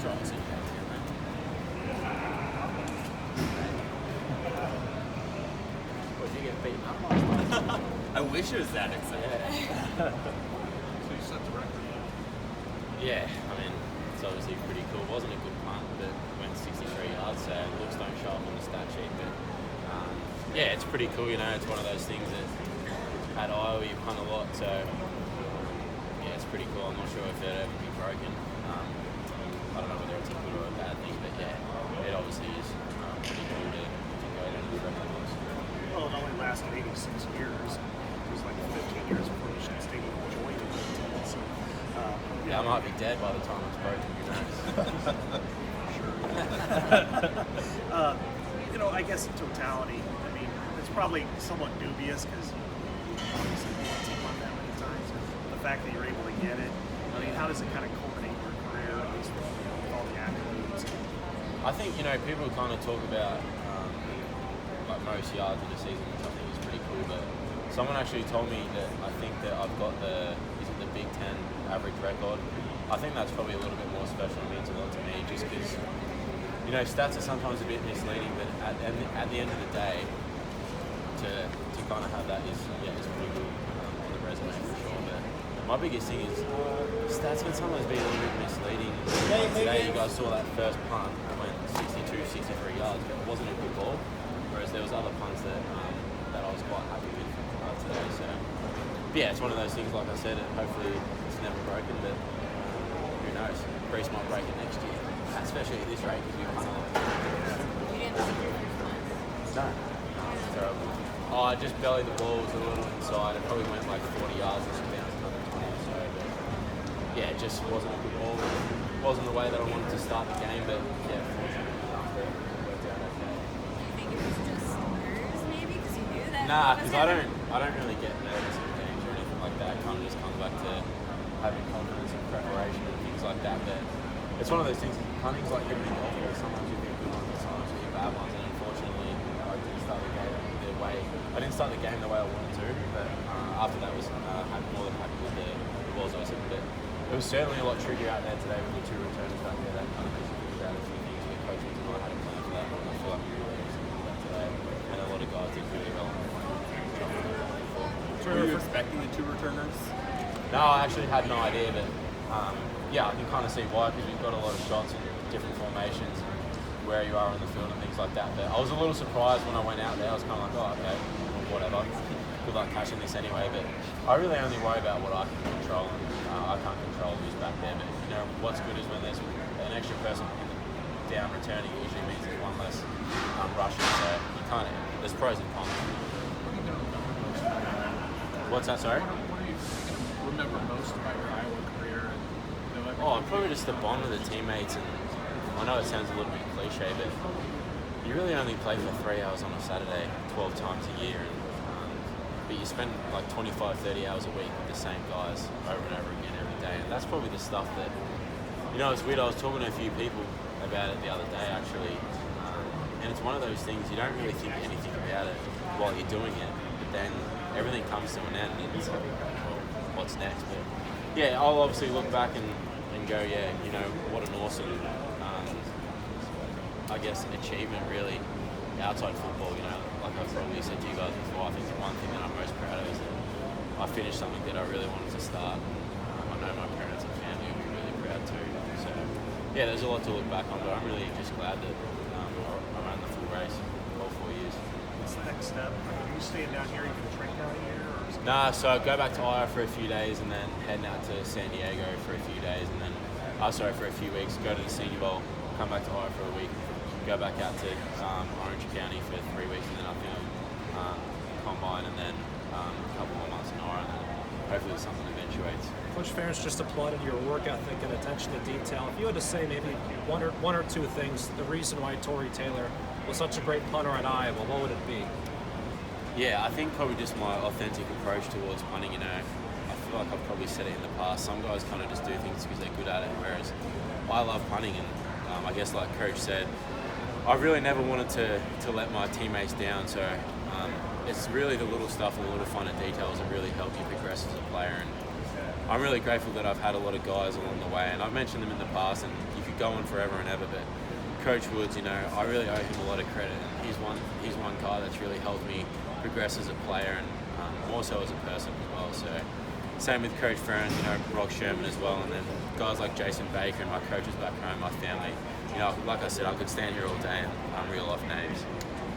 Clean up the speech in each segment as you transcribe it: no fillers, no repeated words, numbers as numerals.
trials in there. What, did you get beaten up last night? I wish it was that exciting. So you set the record. Yeah, I mean, it's obviously pretty cool. It wasn't a good punt, but went 63 yards, so looks don't show up on the stat sheet. But yeah, it's pretty cool, you know. It's one of those things that at Iowa you punt a lot, so yeah, it's pretty cool. I'm not sure if it'd ever be broken. I don't know whether it's a good or a bad thing, but yeah, it obviously is pretty cool to go down to the record books. Well, it only lasted 86 years. It was like 15 years before Michigan State even joined it. So, yeah, I might be dead by the time it's broken, who knows? You know, I guess in totality, I mean, it's probably somewhat dubious because obviously you want to won that many times. The fact that you're able to get it, I mean, how does it kind of culminate your career, at least with all the accolades? I think, you know, people kind of talk about like most yards in a season, which I think is pretty cool, but someone actually told me that I think that I've got the Big Ten average record. I think that's probably a little bit more special. It means a lot to me just because, you know, stats are sometimes a bit misleading, but at the end of the day, to kind of have that is pretty good on the resume for sure. But my biggest thing is stats can sometimes be a little bit misleading. Like today you guys saw that first punt that went 62, 63 yards, but it wasn't a good ball. Whereas there was other punts that I was quite happy with today. So yeah, it's one of those things. Like I said, hopefully it's never broken, but who knows? Greece might break it next year, especially at this rate because we won a lot. You didn't see your first one? No, it's terrible. Oh, I just bellied the ball, was a little inside. It probably went like 40 yards and it bounced another 20 or so. But yeah, it just wasn't a good ball. It wasn't the way that I wanted to start the game, but yeah, fortunately enough that it worked out okay. Do you think it was just nerves maybe because you knew that? Nah, because I don't really get nervous in games or anything like that. It kind of just comes back to having confidence and preparation and things like that. But it's one of those things. Punting's like hitting a golf ball. Sometimes you get good ones, sometimes you get bad ones. And unfortunately, I didn't start the game the way I wanted to. But after that, was more than happy with the balls I was hitting. But it was certainly a lot trickier out there today with the two returners back there. That kind of makes you think about a few things. The coach was not had a plan for that. I feel like we really executed that today, and a lot of guys did really well. Were you expecting the two returners? No, I actually had no idea, but yeah, I can kind of see why, because we've got a lot of shots in different formations and where you are on the field and things like that. But I was a little surprised when I went out there. I was kind of like, oh, okay, whatever. Good luck catching this anyway. But I really only worry about what I can control, and I can't control who's back there. But you know, what's good is when there's an extra person down returning, it usually means there's one less rushing. So you kind of, there's pros and cons. What's that, sorry? What do you remember most about your Iowa career? And, Oh, probably just the bond with the teammates, and I know it sounds a little bit cliche, but you really only play for 3 hours on a Saturday, 12 times a year, and but you spend like 25, 30 hours a week with the same guys over and over again every day, and that's probably the stuff that, you know, it's weird. I was talking to a few people about it the other day actually, and it's one of those things you don't really think anything about it while you're doing it, but then everything comes to an end and it's like, well, what's next? But yeah, I'll obviously look back and go, yeah, you know, what an awesome, I guess, achievement really outside football. You know, like I've probably said to you guys before, I think the one thing that I'm most proud of is that I finished something that I really wanted to start. I know my parents and family will be really proud too. So yeah, there's a lot to look back on, but I'm really just glad that I ran the full race all 4 years. What's the next step? Are you staying down here? Are you going to train down here? Nah, so I go back to Iowa for a few days and then heading out to San Diego for a few days and then, for a few weeks, go to the Senior Bowl, come back to Iowa for a week, go back out to Orange County for 3 weeks and then I think Combine and then a couple more months in Iowa and then hopefully something eventuates. Coach Ferentz just applauded your work ethic and attention to detail. If you had to say maybe one or two things, the reason why Tory Taylor was such a great punter at Iowa, what would it be? Yeah, I think probably just my authentic approach towards punting. You know, I feel like I've probably said it in the past. Some guys kind of just do things because they're good at it, whereas I love punting. And I guess, like Coach said, I really never wanted to let my teammates down. So it's really the little stuff and the little finer details that really help you progress as a player. And I'm really grateful that I've had a lot of guys along the way. And I've mentioned them in the past. And if you go on forever and ever, but Coach Woods, you know, I really owe him a lot of credit. He's one guy that's really helped me progress as a player and more so as a person as well. So same with Coach Ferns, you know, Brock Sherman as well, and then guys like Jason Baker and my coaches back home, my family. You know, like I said, I could stand here all day and reel off names.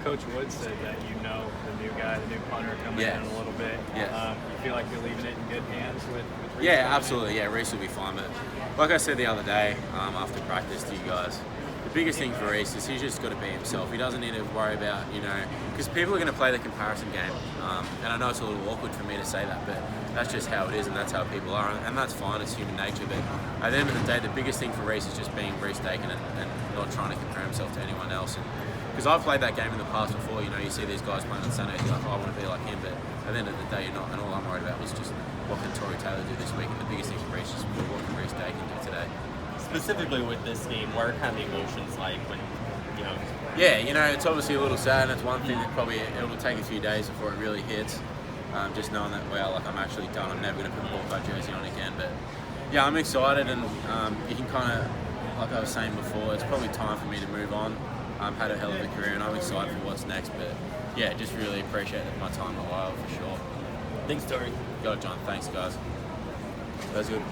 Coach Wood said that you know the new guy, the new punter coming in a little bit. Yes. You feel like you're leaving it in good hands with Reese? Yeah, absolutely. Yeah, Reese will be fine. But like I said the other day after practice to you guys, the biggest thing for Reese is he's just got to be himself. He doesn't need to worry about, you know, because people are going to play the comparison game. And I know it's a little awkward for me to say that, but that's just how it is and that's how people are. And that's fine, it's human nature. But at the end of the day, the biggest thing for Reese is just being Reese Dakin and not trying to compare himself to anyone else. Because I've played that game in the past before, you know, you see these guys playing on Sundays, you're like, oh, I want to be like him, but at the end of the day, you're not. And all I'm worried about was just what can Tory Taylor do this week. And the biggest thing for Reese is what can Reese Dakin do today. Specifically with this game, what are kind of the emotions like when, you know? Yeah, you know, it's obviously a little sad, and it's one thing that probably it'll take a few days before it really hits. Just knowing that, well, like I'm actually done, I'm never going to put a Hawkeye jersey on again. But yeah, I'm excited, and you can kind of, like I was saying before, it's probably time for me to move on. I've had a hell of a career, and I'm excited for what's next. But yeah, just really appreciate my time a while for sure. Thanks, Tory. Go, John. Thanks, guys. That was good.